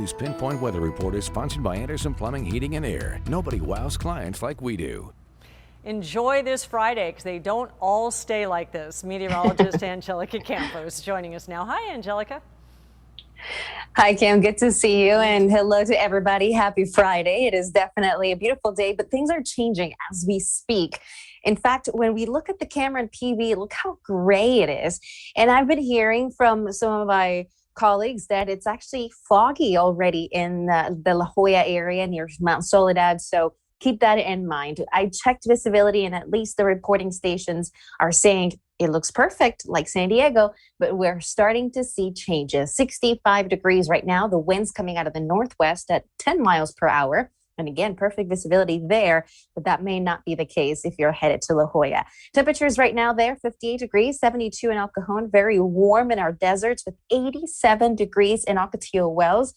Matthew's Pinpoint Weather Report is sponsored by Anderson Plumbing, Heating and Air. Nobody wows clients like we do. Enjoy this Friday, because they don't all stay like this. Meteorologist Angelica Campos joining us now. Hi, Angelica. Hi, Kim. Good to see you. And hello to everybody. Happy Friday. It is definitely a beautiful day, but things are changing as we speak. In fact, when we look at the camera in PV, look how gray it is. And I've been hearing from some of my colleagues that it's actually foggy already in the La Jolla area near Mount Soledad. So keep that in mind. I checked visibility, and at least the reporting stations are saying it looks perfect, like San Diego, but we're starting to see changes. 65 degrees right now. The wind's coming out of the northwest at 10 miles per hour. And again, perfect visibility there, but that may not be the case if you're headed to La Jolla. Temperatures right now there, 58 degrees, 72 in El Cajon, very warm in our deserts with 87 degrees in Ocotillo Wells.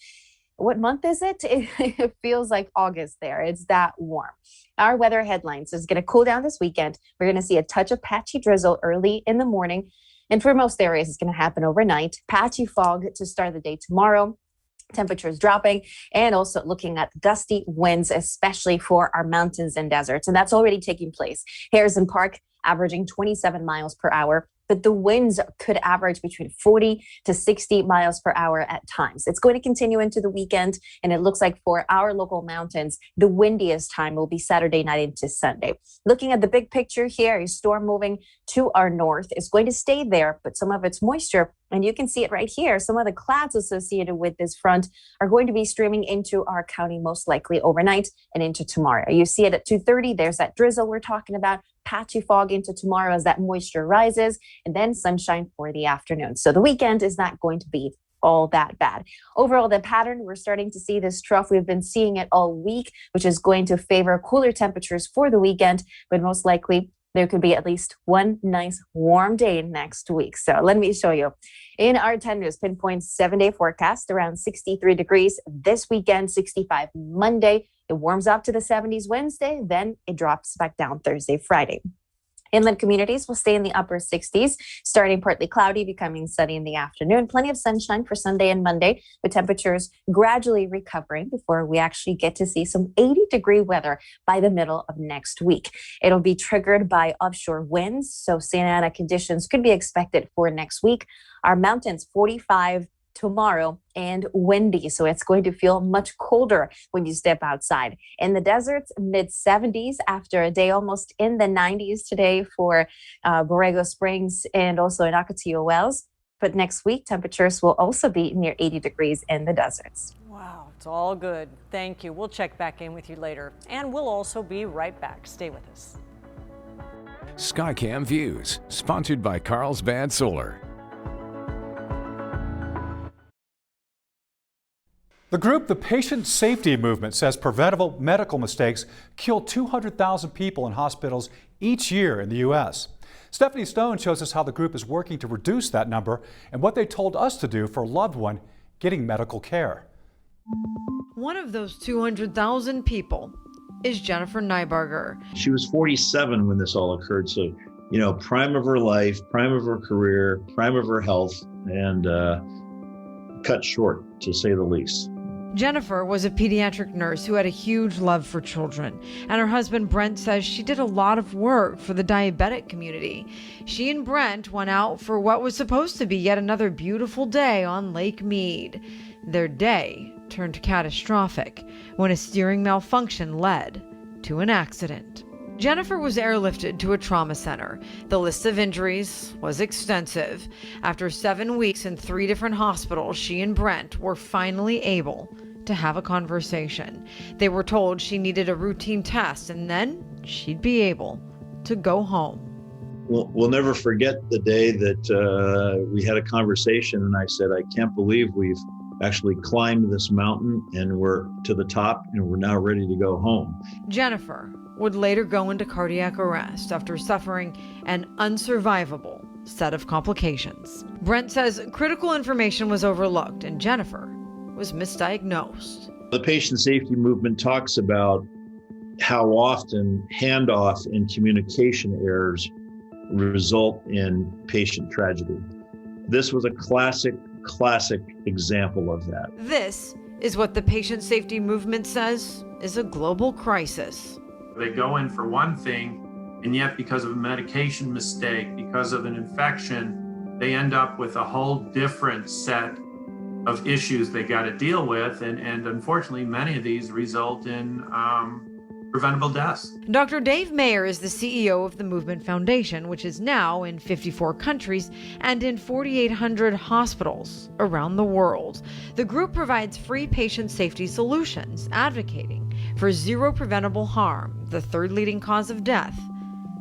What month is it? It feels like August there. It's that warm. Our weather headlines is going to cool down this weekend. We're going to see a touch of patchy drizzle early in the morning. And for most areas, it's going to happen overnight. Patchy fog to start the day tomorrow. Temperatures dropping, and also looking at gusty winds, especially for our mountains and deserts. And that's already taking place. Harrison Park averaging 27 miles per hour. But the winds could average between 40 to 60 miles per hour at times. It's going to continue into the weekend, and it looks like for our local mountains, the windiest time will be Saturday night into Sunday. Looking at the big picture here, a storm moving to our north is going to stay there, but some of its moisture, and you can see it right here, some of the clouds associated with this front are going to be streaming into our county most likely overnight and into tomorrow. You see it at 2:30. There's that drizzle we're talking about. Patchy fog into tomorrow as that moisture rises, and then sunshine for the afternoon. So the weekend is not going to be all that bad. Overall, the pattern, we're starting to see this trough. We've been seeing it all week, which is going to favor cooler temperatures for the weekend, but most likely there could be at least one nice warm day next week. So let me show you. In our 10 News Pinpoint 7-day forecast, around 63 degrees this weekend, 65 Monday. It warms up to the 70s Wednesday, then it drops back down Thursday, Friday. Inland communities will stay in the upper 60s, starting partly cloudy, becoming sunny in the afternoon. Plenty of sunshine for Sunday and Monday, with temperatures gradually recovering before we actually get to see some 80-degree weather by the middle of next week. It'll be triggered by offshore winds, so Santa Ana conditions could be expected for next week. Our mountains, 45 tomorrow, and windy, so it's going to feel much colder when you step outside. In the deserts, mid-70s after a day almost in the 90s today for Borrego Springs and also in Ocotillo Wells. But next week, temperatures will also be near 80 degrees in the deserts. Wow, it's all good. Thank you. We'll check back in with you later, and we'll also be right back. Stay with us. Skycam Views, sponsored by Carlsbad Solar. The group, the Patient Safety Movement, says preventable medical mistakes kill 200,000 people in hospitals each year in the U.S. Stephanie Stone shows us how the group is working to reduce that number and what they told us to do for a loved one getting medical care. One of those 200,000 people is Jennifer Nybarger. She was 47 when this all occurred, so, you know, prime of her life, prime of her career, prime of her health, and cut short, to say the least. Jennifer was a pediatric nurse who had a huge love for children, and her husband Brent says she did a lot of work for the diabetic community. She and Brent went out for what was supposed to be yet another beautiful day on Lake Mead. Their day turned catastrophic when a steering malfunction led to an accident. Jennifer was airlifted to a trauma center. The list of injuries was extensive. After 7 weeks in 3 different hospitals, she and Brent were finally able to have a conversation. They were told she needed a routine test, and then she'd be able to go home. We'll never forget the day that we had a conversation, and I said, I can't believe we've actually climbed this mountain and we're to the top and we're now ready to go home. Jennifer would later go into cardiac arrest after suffering an unsurvivable set of complications. Brent says critical information was overlooked and Jennifer was misdiagnosed. The patient safety movement talks about how often handoff and communication errors result in patient tragedy. This was a classic example of that. This is what the patient safety movement says is a global crisis. They go in for one thing, and yet because of a medication mistake, because of an infection, they end up with a whole different set of issues they got to deal with. And unfortunately, many of these result in preventable deaths. Dr. Dave Mayer is the CEO of the Movement Foundation, which is now in 54 countries and in 4,800 hospitals around the world. The group provides free patient safety solutions, advocating for zero preventable harm, the third leading cause of death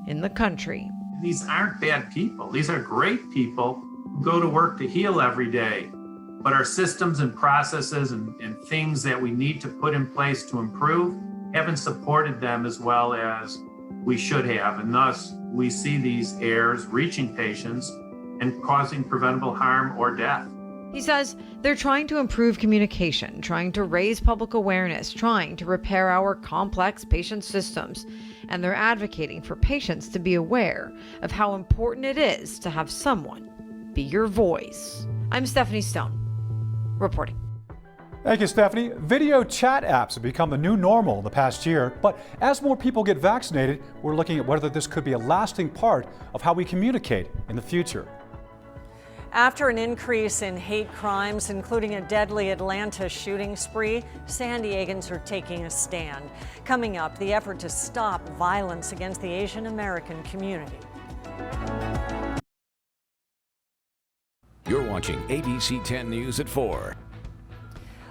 in the country. These aren't bad people. These are great people who go to work to heal every day. But our systems and processes and things that we need to put in place to improve haven't supported them as well as we should have. And thus, we see these errors reaching patients and causing preventable harm or death. He says they're trying to improve communication, trying to raise public awareness, trying to repair our complex patient systems, and they're advocating for patients to be aware of how important it is to have someone be your voice. I'm Stephanie Stone, reporting. Thank you, Stephanie. Video chat apps have become the new normal in the past year, but as more people get vaccinated, we're looking at whether this could be a lasting part of how we communicate in the future. After an increase in hate crimes, including a deadly Atlanta shooting spree, San Diegans are taking a stand. Coming up, the effort to stop violence against the Asian American community. You're watching ABC 10 News at 4.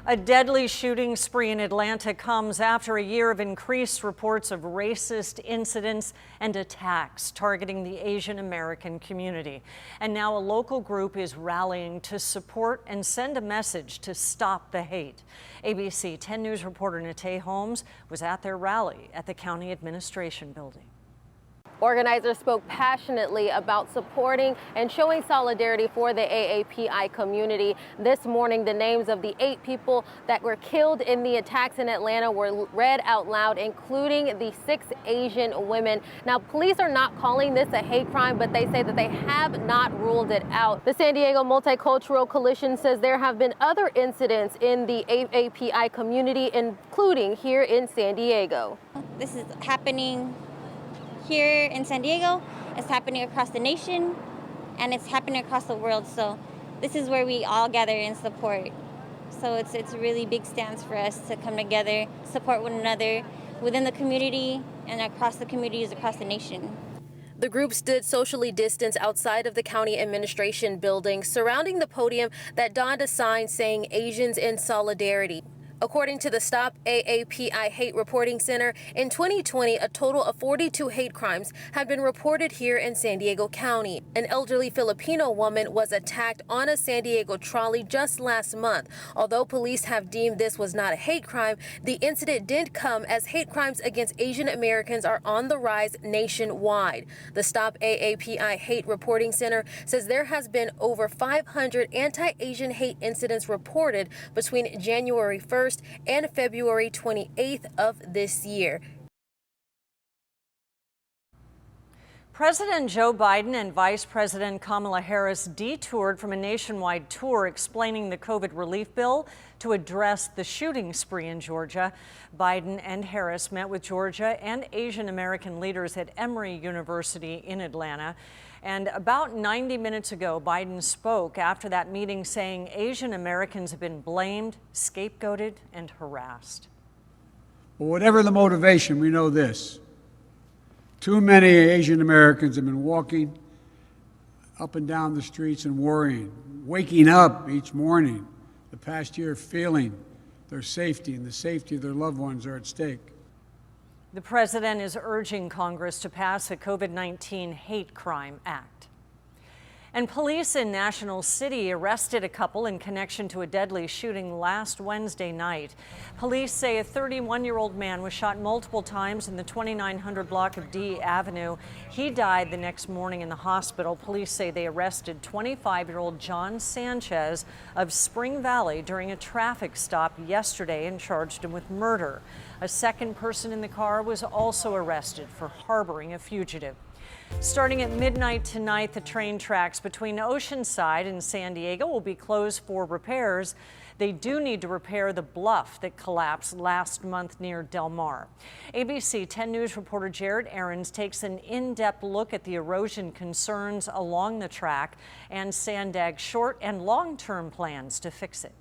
A deadly shooting spree in Atlanta comes after a year of increased reports of racist incidents and attacks targeting the Asian American community. And now a local group is rallying to support and send a message to stop the hate. ABC 10 News reporter Natay Holmes was at their rally at the County Administration Building. Organizers spoke passionately about supporting and showing solidarity for the AAPI community. This morning, the names of the 8 people that were killed in the attacks in Atlanta were read out loud, including the 6 Asian women. Now, police are not calling this a hate crime, but they say that they have not ruled it out. The San Diego Multicultural Coalition says there have been other incidents in the AAPI community, including here in San Diego. This is happening here in San Diego, it's happening across the nation, and it's happening across the world. So this is where we all gather and support. So it's a really big stance for us to come together, support one another within the community and across the communities across the nation. The group stood socially distanced outside of the county administration building, surrounding the podium that donned a sign saying Asians in Solidarity. According to the Stop AAPI Hate Reporting Center, in 2020, a total of 42 hate crimes have been reported here in San Diego County. An elderly Filipino woman was attacked on a San Diego trolley just last month. Although police have deemed this was not a hate crime, the incident did come as hate crimes against Asian Americans are on the rise nationwide. The Stop AAPI Hate Reporting Center says there has been over 500 anti-Asian hate incidents reported between January 1st and February 28th of this year. President Joe Biden and Vice President Kamala Harris detoured from a nationwide tour explaining the COVID relief bill to address the shooting spree in Georgia. Biden and Harris met with Georgia and Asian American leaders at Emory University in Atlanta. And about 90 minutes ago, Biden spoke after that meeting saying Asian Americans have been blamed, scapegoated, and harassed. Well, whatever the motivation, we know this. Too many Asian Americans have been walking up and down the streets and worrying, waking up each morning the past year feeling their safety and the safety of their loved ones are at stake. The president is urging Congress to pass a COVID-19 hate crime act. And police in National City arrested a couple in connection to a deadly shooting last Wednesday night. Police say a 31-year-old man was shot multiple times in the 2900 block of D Avenue. He died the next morning in the hospital. Police say they arrested 25-year-old John Sanchez of Spring Valley during a traffic stop yesterday and charged him with murder. A second person in the car was also arrested for harboring a fugitive. Starting at midnight tonight, the train tracks between Oceanside and San Diego will be closed for repairs. They do need to repair the bluff that collapsed last month near Del Mar. ABC 10 News reporter Jared Aarons takes an in-depth look at the erosion concerns along the track and Sandag's short and long-term plans to fix it.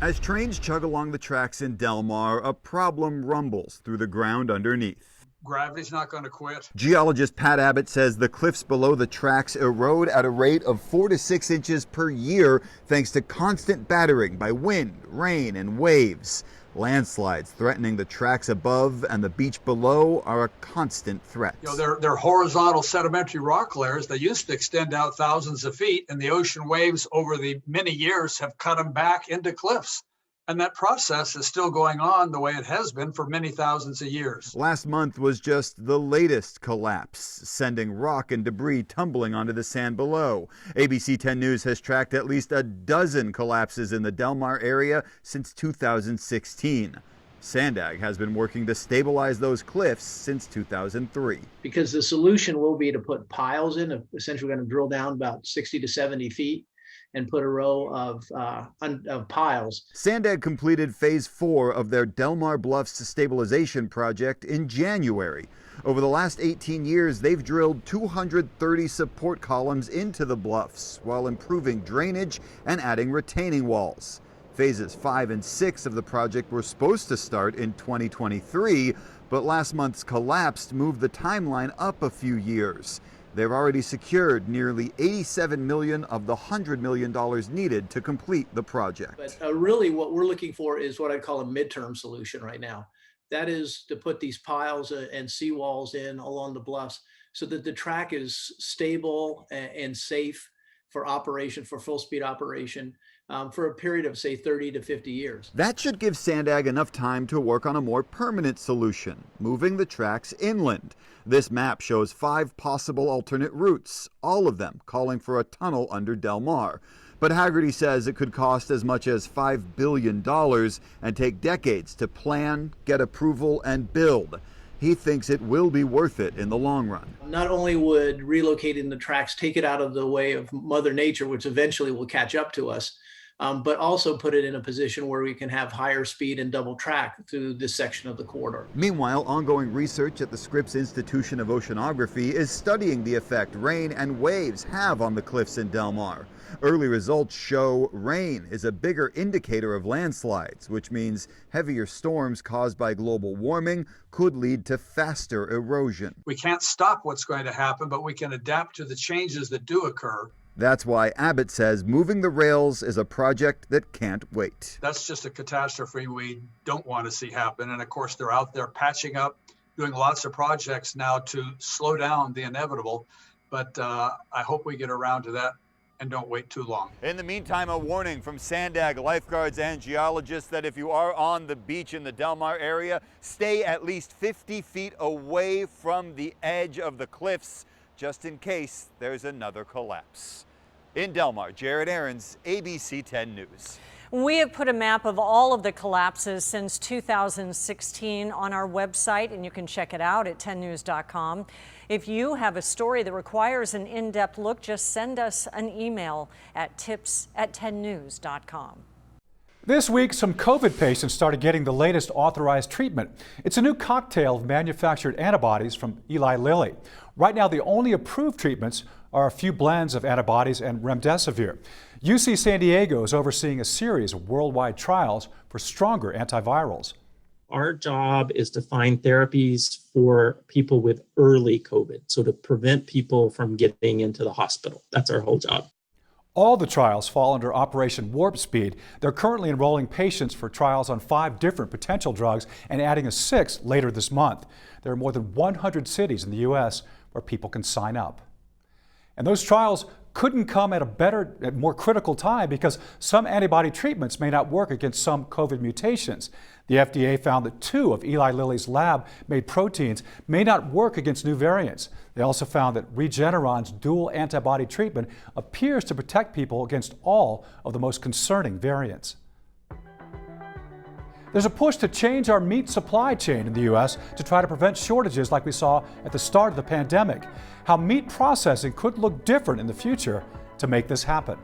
As trains chug along the tracks in Del Mar, a problem rumbles through the ground underneath. Gravity's not going to quit. Geologist Pat Abbott says the cliffs below the tracks erode at a rate of 4 to 6 inches per year thanks to constant battering by wind, rain, and waves. Landslides threatening the tracks above and the beach below are a constant threat. You know, they're horizontal sedimentary rock layers. They used to extend out thousands of feet, and the ocean waves over the many years have cut them back into cliffs. And that process is still going on the way it has been for many thousands of years. Last month was just the latest collapse, sending rock and debris tumbling onto the sand below. ABC 10 News has tracked at least a dozen collapses in the Del Mar area since 2016. Sandag has been working to stabilize those cliffs since 2003. Because the solution will be to put piles in. Essentially, we're going to drill down about 60 to 70 feet. And put a row of piles. Sandag completed phase 4 of their Del Mar Bluffs stabilization project in January. Over the last 18 years, they've drilled 230 support columns into the bluffs while improving drainage and adding retaining walls. Phases 5 and 6 of the project were supposed to start in 2023, but last month's collapse moved the timeline up a few years. They've already secured nearly $87 million of the $100 million needed to complete the project. But really what we're looking for is what I'd call a midterm solution right now. That is to put these piles and seawalls in along the bluffs so that the track is stable and safe for operation, for full speed operation, for a period of, say, 30 to 50 years. That should give Sandag enough time to work on a more permanent solution, moving the tracks inland. This map shows 5 possible alternate routes, all of them calling for a tunnel under Del Mar. But Haggerty says it could cost as much as $5 billion and take decades to plan, get approval, and build. He thinks it will be worth it in the long run. Not only would relocating the tracks take it out of the way of Mother Nature, which eventually will catch up to us, but also put it in a position where we can have higher speed and double track through this section of the corridor. Meanwhile, ongoing research at the Scripps Institution of Oceanography is studying the effect rain and waves have on the cliffs in Del Mar. Early results show rain is a bigger indicator of landslides, which means heavier storms caused by global warming could lead to faster erosion. We can't stop what's going to happen, but we can adapt to the changes that do occur. That's why Abbott says moving the rails is a project that can't wait. That's just a catastrophe we don't want to see happen. And of course, they're out there patching up, doing lots of projects now to slow down the inevitable. But I hope we get around to that and don't wait too long. In the meantime, a warning from Sandag lifeguards and geologists that if you are on the beach in the Del Mar area, stay at least 50 feet away from the edge of the cliffs, just in case there's another collapse. In Del Mar, Jared Aarons, ABC 10 News. We have put a map of all of the collapses since 2016 on our website, and you can check it out at 10news.com. If you have a story that requires an in-depth look, just send us an email at tips@10news.com. This week, some COVID patients started getting the latest authorized treatment. It's a new cocktail of manufactured antibodies from Eli Lilly. Right now, the only approved treatments are a few blends of antibodies and remdesivir. UC San Diego is overseeing a series of worldwide trials for stronger antivirals. Our job is to find therapies for people with early COVID, so to prevent people from getting into the hospital. That's our whole job. All the trials fall under Operation Warp Speed. They're currently enrolling patients for trials on 5 different potential drugs and adding a 6th later this month. There are more than 100 cities in the U.S. where people can sign up. And those trials couldn't come at a more critical time because some antibody treatments may not work against some COVID mutations. The FDA found that 2 of Eli Lilly's lab-made proteins may not work against new variants. They also found that Regeneron's dual antibody treatment appears to protect people against all of the most concerning variants. There's a push to change our meat supply chain in the U.S. to try to prevent shortages like we saw at the start of the pandemic. How meat processing could look different in the future to make this happen.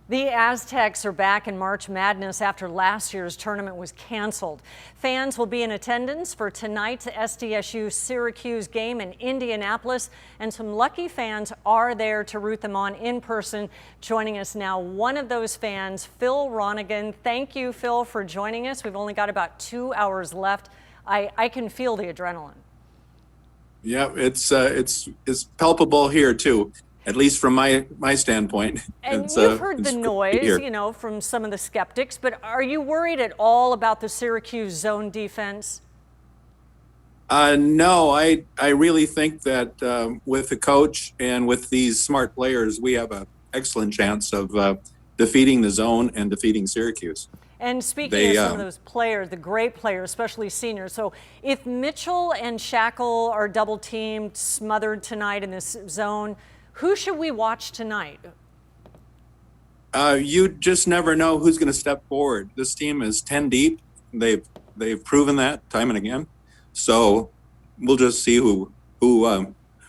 The Aztecs are back in March Madness after last year's tournament was canceled. Fans will be in attendance for tonight's SDSU-Syracuse game in Indianapolis, and some lucky fans are there to root them on in person. Joining us now, one of those fans, Phil Ronigan. Thank you, Phil, for joining us. We've only got about 2 hours left. I can feel the adrenaline. Yeah, it's palpable here too. At least from my standpoint. And you've heard the noise, you know, from some of the skeptics, but are you worried at all about the Syracuse zone defense? No, I really think that with the coach and with these smart players, we have an excellent chance of defeating the zone and defeating Syracuse. And speaking of some of those players, the great players, especially seniors, so if Mitchell and Shackle are double teamed, smothered tonight in this zone, who should we watch tonight? You just never know who's going to step forward. This team is 10 deep. They've proven that time and again. So we'll just see who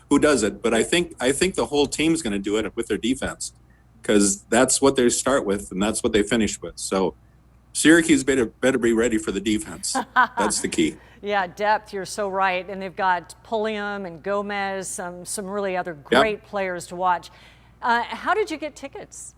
does it. But I think the whole team's going to do it with their defense, because that's what they start with and that's what they finish with. So Syracuse better be ready for the defense. That's the key. Yeah, depth, you're so right. And they've got Pulliam and Gomez, some really other great players to watch. How did you get tickets?